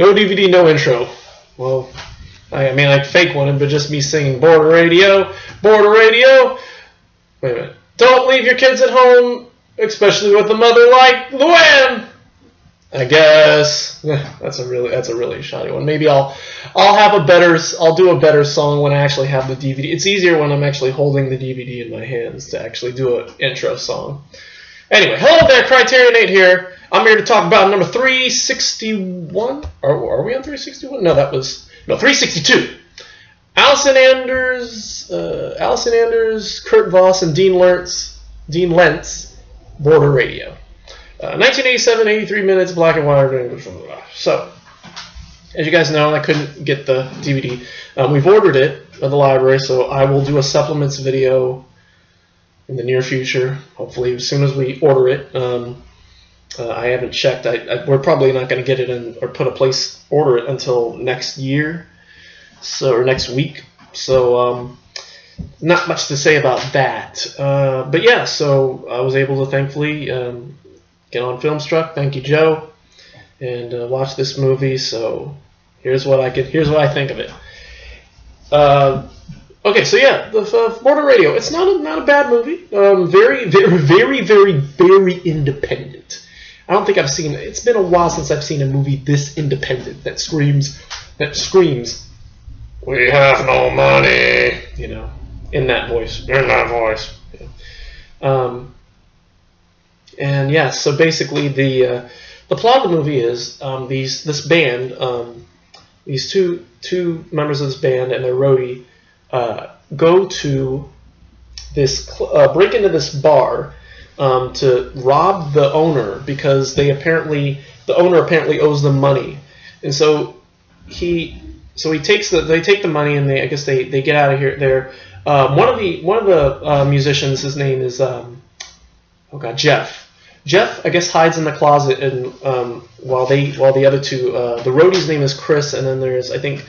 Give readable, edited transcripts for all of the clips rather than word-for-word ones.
No DVD, no intro. Well, I mean, I'd fake one, but just me singing Border Radio, Border Radio. Wait a minute. Don't leave your kids at home, especially with a mother like Luann. I guess that's a really shoddy one. Maybe I'll do a better song when I actually have the DVD. It's easier when I'm actually holding the DVD in my hands to actually do an intro song. Anyway, hello there, CriterioNate here. I'm here to talk about number 361. Are we on 361? No, 362. Allison Anders, Kurt Voss, and Dean Lentz, Border Radio. 1987, 83 minutes, black and white. So, as you guys know, I couldn't get the DVD. We've ordered it at the library, so I will do a supplements video in the near future, hopefully as soon as we order it. I haven't checked. We're probably not going to get it in or order it until next year, or next week. So not much to say about that. But yeah, so I was able to thankfully get on Filmstruck. Thank you, Joe, and watch this movie. So here's what I think of it. Okay, so yeah, the Border Radio. It's not a bad movie. Very, very, very, very, very independent. I don't think I've seen. It's been a while since I've seen a movie this independent that screams, "We have no money," you know, in that voice. Yeah. And yeah, so basically the plot of the movie is this band, these two members of this band and their roadie go to this break into this bar to rob the owner because the owner apparently owes them money, and so they take the money and they get out of here. They're one of the musicians, his name is Jeff. Jeff, I guess, hides in the closet, and while the other two, the roadie's name is Chris, and then there's, I think,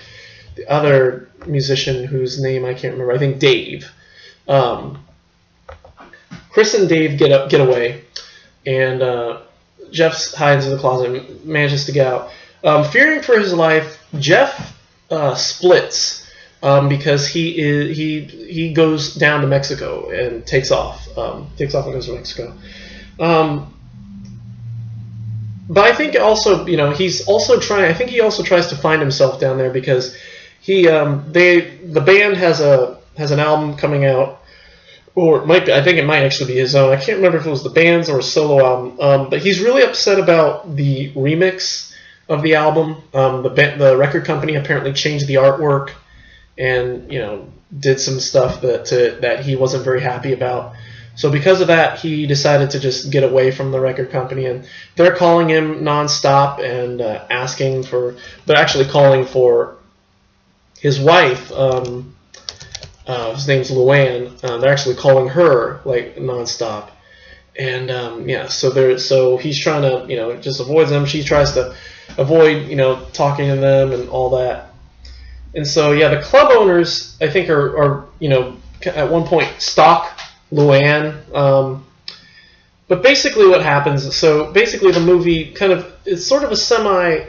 the other musician whose name I can't remember. I think Dave. Chris and Dave get away, and Jeff hides in the closet and manages to get out. Fearing for his life, Jeff splits because he goes down to Mexico and takes off. And goes to Mexico. But I think also, he's also trying. I think he also tries to find himself down there because the band has an album coming out, or it might be, I think it might actually be his own. I can't remember if it was the band's or a solo album. But he's really upset about the remix of the album. The record company apparently changed the artwork and did some stuff that he wasn't very happy about. So because of that, he decided to just get away from the record company, and they're calling him nonstop and they're actually calling for his wife. His name's Luann. They're actually calling her like nonstop, and so he's trying to just avoid them. She tries to avoid talking to them and all that, and so yeah, the club owners I think are at one point stalk Luann, but basically what happens, so basically the movie it's sort of a semi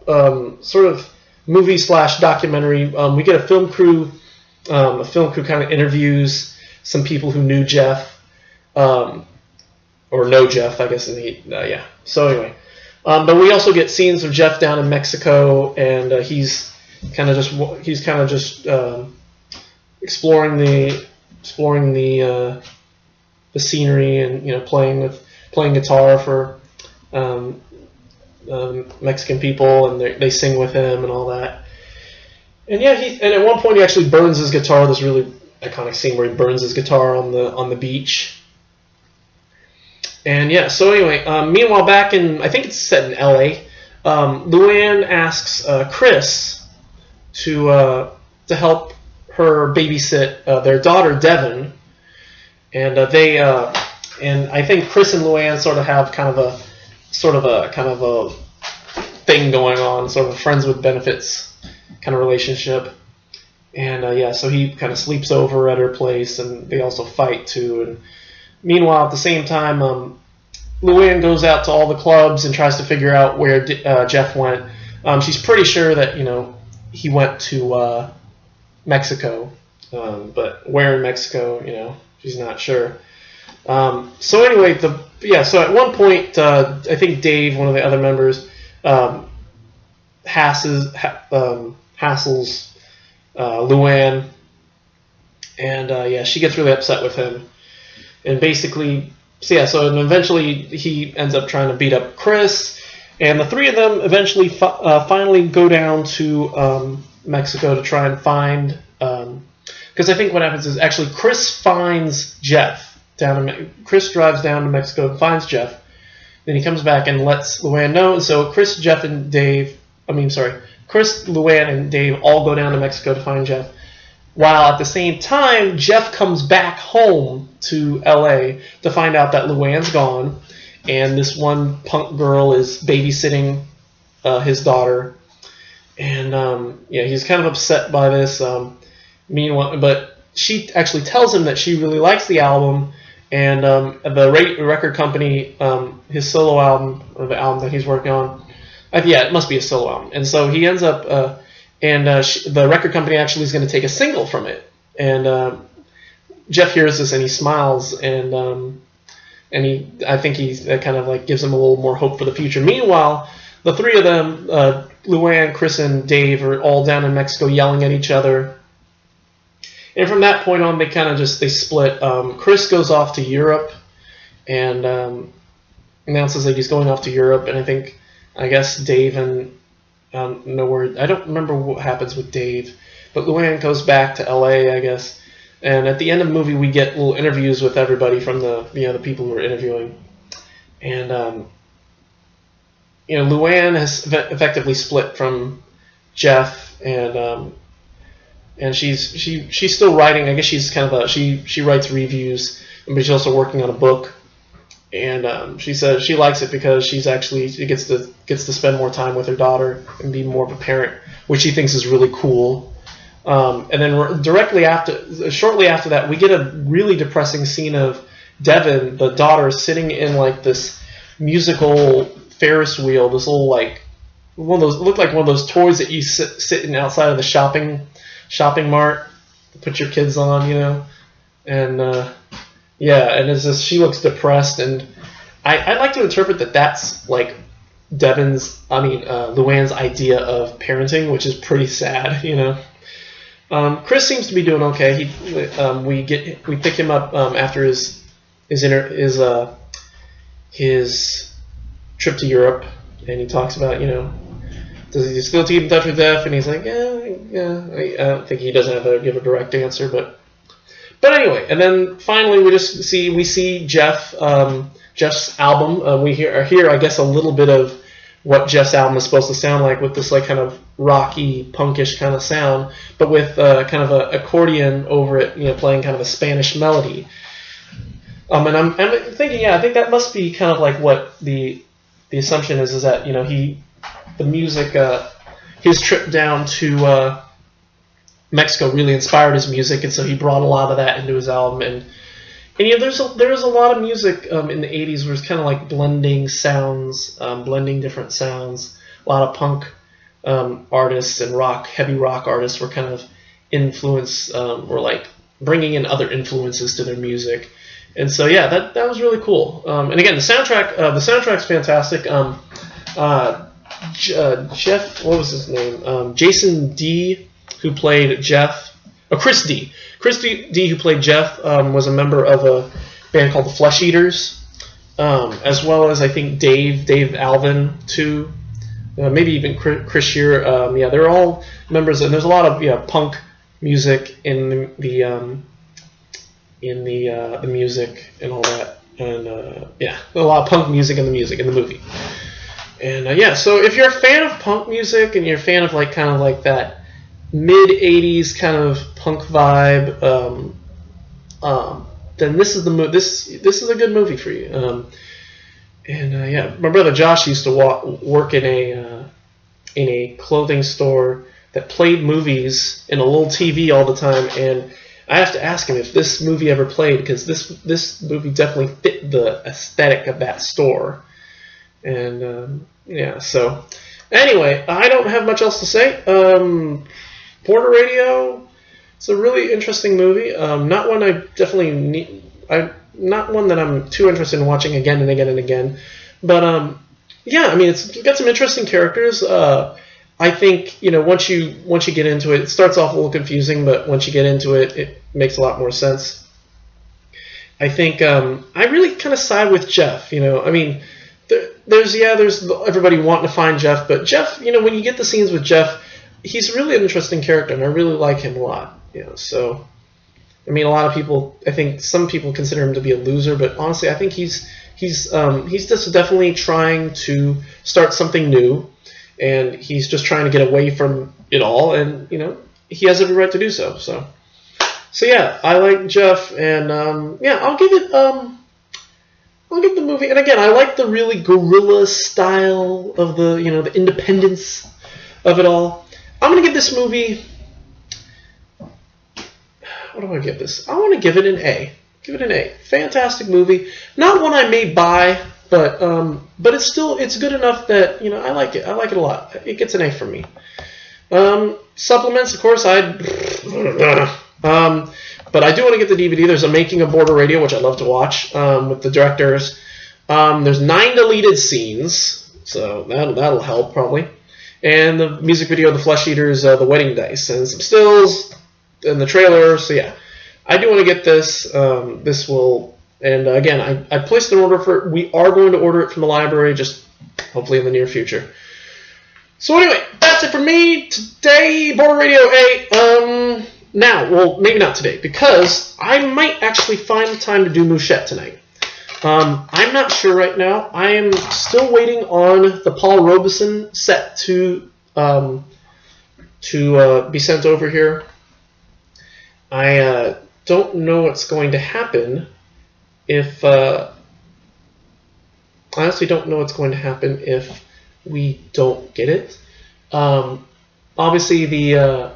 sort of movie / documentary. We get a film crew kind of interviews some people who knew Jeff, or know Jeff, I guess. Yeah. So anyway, but we also get scenes of Jeff down in Mexico, and he's kind of just exploring the scenery and playing guitar for Mexican people, and they sing with him and all that. And yeah, and at one point he actually burns his guitar. This really iconic scene where he burns his guitar on the beach. And yeah, so anyway, meanwhile back in, I think it's set in L.A., Luann asks Chris to help her babysit their daughter Devin, and and I think Chris and Luann sort of have kind of a thing going on, sort of a friends with benefits kind of relationship. And yeah, so he kind of sleeps over at her place, and they also fight too. And meanwhile, at the same time, Luann goes out to all the clubs and tries to figure out where Jeff went. She's pretty sure that he went to Mexico, but where in Mexico, she's not sure. So anyway, so at one point, I think Dave, one of the other members, hassles Luann, and she gets really upset with him, and basically, and eventually he ends up trying to beat up Chris, and the three of them eventually finally go down to Mexico to try and find, because I think what happens is actually Chris finds Jeff. Chris drives down to Mexico and finds Jeff. Then he comes back and lets Luann know. And so Chris, Luann, and Dave all go down to Mexico to find Jeff. While at the same time, Jeff comes back home to L.A. to find out that Luann's gone, and this one punk girl is babysitting his daughter. And he's kind of upset by this. Meanwhile, but she actually tells him that she really likes the album. And the record company, his solo album, or the album that he's working on, it must be a solo album. And so he ends up, the record company actually is going to take a single from it. And Jeff hears this and he smiles, and I think that kind of like gives him a little more hope for the future. Meanwhile, the three of them, Luann, Chris, and Dave, are all down in Mexico yelling at each other. And from that point on, they split. Chris goes off to Europe and announces that he's going off to Europe. And I guess Dave and I don't remember what happens with Dave, but Luann goes back to L.A., I guess. And at the end of the movie, we get little interviews with everybody from the people who are interviewing. And Luann has effectively split from Jeff, and she's still writing. I guess she's kind of she writes reviews, but she's also working on a book. And she says she likes it because she gets to spend more time with her daughter and be more of a parent, which she thinks is really cool. And then shortly after that, we get a really depressing scene of Devin, the daughter, sitting in like this musical Ferris wheel, this little like looked like one of those toys that you sit in outside of the shopping mart to put your kids on, and and it's just, she looks depressed, and I'd like to interpret that that's like Luann's idea of parenting, which is pretty sad, Chris seems to be doing okay. We pick him up after his trip to Europe, and he talks about, does he still keep in touch with Jeff? And he's like, yeah. I don't think he doesn't give a direct answer, but anyway. And then finally, we see Jeff's album. We hear, I guess, a little bit of what Jeff's album is supposed to sound like, with this like kind of rocky, punkish kind of sound, but with kind of an accordion over it, playing kind of a Spanish melody. And I'm thinking, I think that must be kind of like what the assumption is that the music, his trip down to Mexico really inspired his music, and so he brought a lot of that into his album. And there's a lot of music in the 80s where it's kind of like blending sounds, blending different sounds. A lot of punk artists and heavy rock artists were kind of were like bringing in other influences to their music. And so that was really cool. And again, the soundtrack's fantastic. Jeff, what was his name? Jason D, who played Jeff. Chris D. Chris D, who played Jeff, was a member of a band called the Flesh Eaters, as well as I think Dave Alvin too, maybe even Chris Shear. They're all members, and there's a lot of punk music in the music and all that, and a lot of punk music in the movie. And so if you're a fan of punk music and you're a fan of like kind of like that mid 80s kind of punk vibe, then this is this is a good movie for you. My brother Josh used to work in a clothing store that played movies in a little TV all the time, and I have to ask him if this movie ever played, because this movie definitely fit the aesthetic of that store. And Anyway, I don't have much else to say. Border Radio, it's a really interesting movie. Not one I definitely need. Not one that I'm too interested in watching again and again and again. But yeah, I mean, it's got some interesting characters. I think once you get into it, it starts off a little confusing, but once you get into it, it makes a lot more sense. I think I really kind of side with Jeff. I mean, there's everybody wanting to find Jeff, but Jeff, when you get the scenes with Jeff, he's really an interesting character, and I really like him a lot. So I mean, a lot of people, I think some people consider him to be a loser, but honestly, I think he's just definitely trying to start something new, and he's just trying to get away from it all, and he has every right to do so. So yeah, I like Jeff, and yeah, I'll give the movie, and again, I like the really guerrilla style of the the independence of it all. I'm gonna give this movie. What do I give this? I want to give it an A. Give it an A. Fantastic movie. Not one I may buy, but it's good enough that I like it. I like it a lot. It gets an A from me. Supplements, of course, but I do want to get the DVD. There's a Making of Border Radio, which I love to watch with the directors. There's 9 deleted scenes, so that'll help probably. And the music video of the Flesh Eaters, The Wedding Dice, and some stills in the trailer. So yeah, I do want to get this. This will, and again, I placed an order for it. We are going to order it from the library, just hopefully in the near future. So anyway, that's it for me today. Border Radio 8. Now, well, maybe not today, because I might actually find the time to do Mouchette tonight. I'm not sure right now. I am still waiting on the Paul Robeson set to be sent over here. I don't know what's going to happen if... I honestly don't know what's going to happen if we don't get it. Obviously, the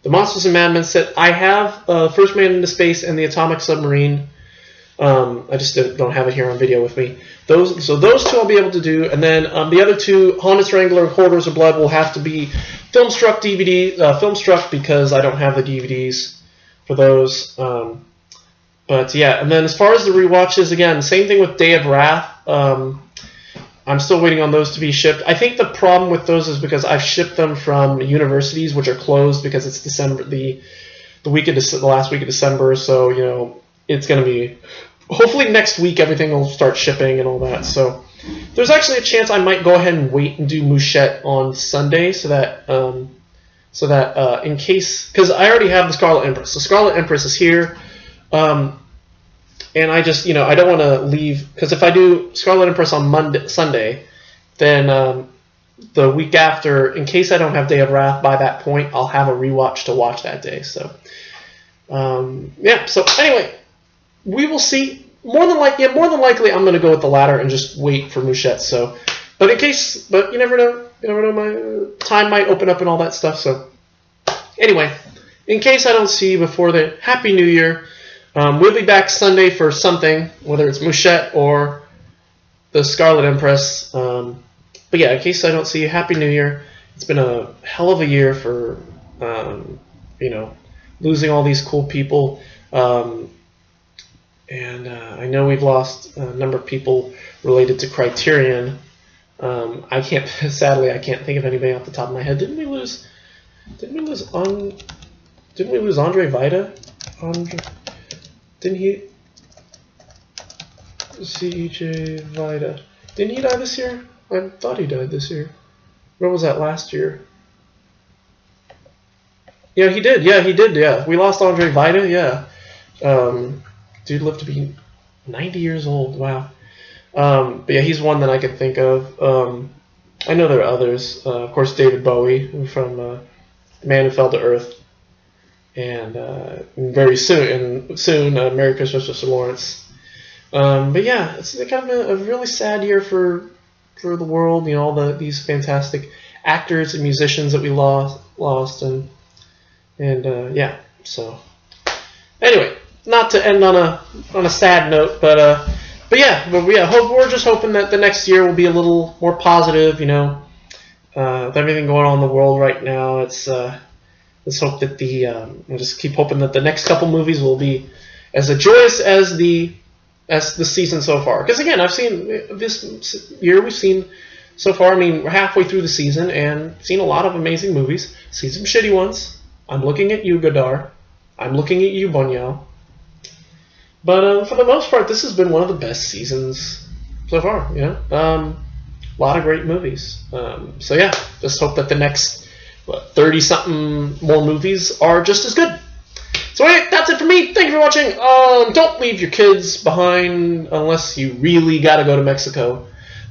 Monsters and Madmen set, I have First Man into Space and the Atomic Submarine. I just don't have it here on video with me. Those two I'll be able to do, and then the other two, Honest Wrangler and Hoarders of Blood, will have to be Filmstruck DVD, Filmstruck, because I don't have the DVDs for those. But yeah, and then as far as the rewatches, again, same thing with Day of Wrath. I'm still waiting on those to be shipped. I think the problem with those is because I've shipped them from universities, which are closed because it's December, the last week of December. So it's going to be, hopefully next week everything will start shipping and all that. So there's actually a chance I might go ahead and wait and do Mouchette on Sunday, so that in case, because I already have the Scarlet Empress. The Scarlet Empress is here. And I just, I don't want to leave, because if I do Scarlet Empress on Sunday, then the week after, in case I don't have Day of Wrath by that point, I'll have a rewatch to watch that day. So, yeah. So anyway, we will see. More than likely, I'm going to go with the latter and just wait for Mouchette. So, but you never know. You never know. My time might open up and all that stuff. So, anyway, in case I don't see you before the Happy New Year. We'll be back Sunday for something, whether it's Mouchette or the Scarlet Empress. But yeah, in case I don't see you, Happy New Year. It's been a hell of a year for, losing all these cool people. And I know we've lost a number of people related to Criterion. Sadly, I can't think of anybody off the top of my head. Didn't we lose Andre Vita? Didn't he? C.J. Vida. Didn't he die this year? I thought he died this year. When was that, last year? Yeah, he did. Yeah. We lost Andre Vita, yeah. Dude lived to be 90 years old. Wow. But yeah, he's one that I could think of. I know there are others. Of course, David Bowie from The Man Who Fell to Earth. And very soon, Merry Christmas, Mr. Lawrence. But yeah, it's kind of a really sad year for the world. All these fantastic actors and musicians that we lost, and yeah. So anyway, not to end on a sad note, but we're just hoping that the next year will be a little more positive. With everything going on in the world right now, let's hope that we'll just keep hoping that the next couple movies will be as joyous as the season so far. Because again, I've seen this year, we've seen so far. I mean, we're halfway through the season and seen a lot of amazing movies. Seen some shitty ones. I'm looking at you, Godard. I'm looking at you, Bonyao. But for the most part, this has been one of the best seasons so far. A lot of great movies. Just hope that the next 30-something more movies are just as good. So anyway, that's it for me. Thank you for watching. Don't leave your kids behind unless you really got to go to Mexico.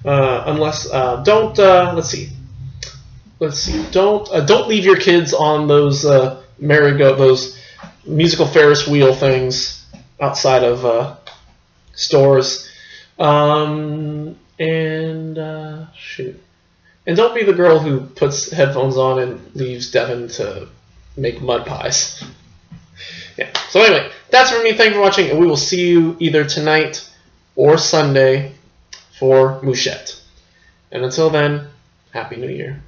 Don't leave your kids on those those musical Ferris wheel things outside of stores. And don't be the girl who puts headphones on and leaves Devin to make mud pies. Yeah. So anyway, that's it for me. Thank you for watching, and we will see you either tonight or Sunday for Mouchette. And until then, Happy New Year.